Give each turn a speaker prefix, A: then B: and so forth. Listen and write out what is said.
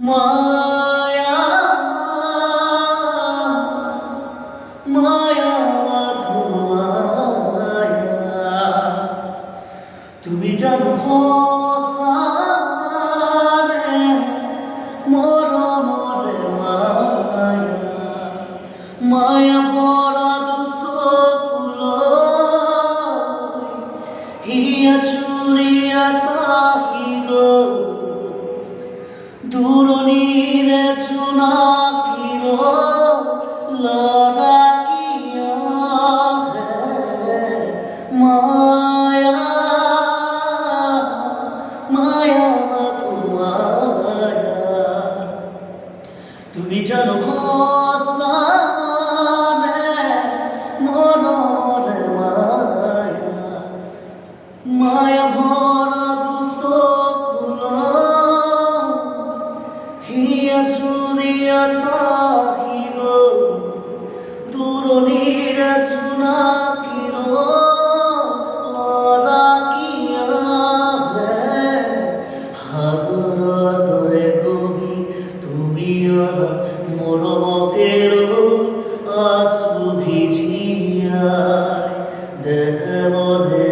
A: মায়া মায়া মায়া তুমি জানো হসানে মরমরে মায়া মায়া ভরা দুসকুলো হিয়া চুরিয়া সাহিল দূরণীর চুনাকির লড়াকিয়া মায়া মায়া তোমায়া তুমি জানো হসানে মনরে মায়া মায়া ভরা দুসকুলো হিয়া চুরিয়া সাহিল দূরণীর চুনাকির লড়াকিয়া সাগর তরে গভী তুমি মোর মতের আঁসু ভিজিয়া দেহ মনে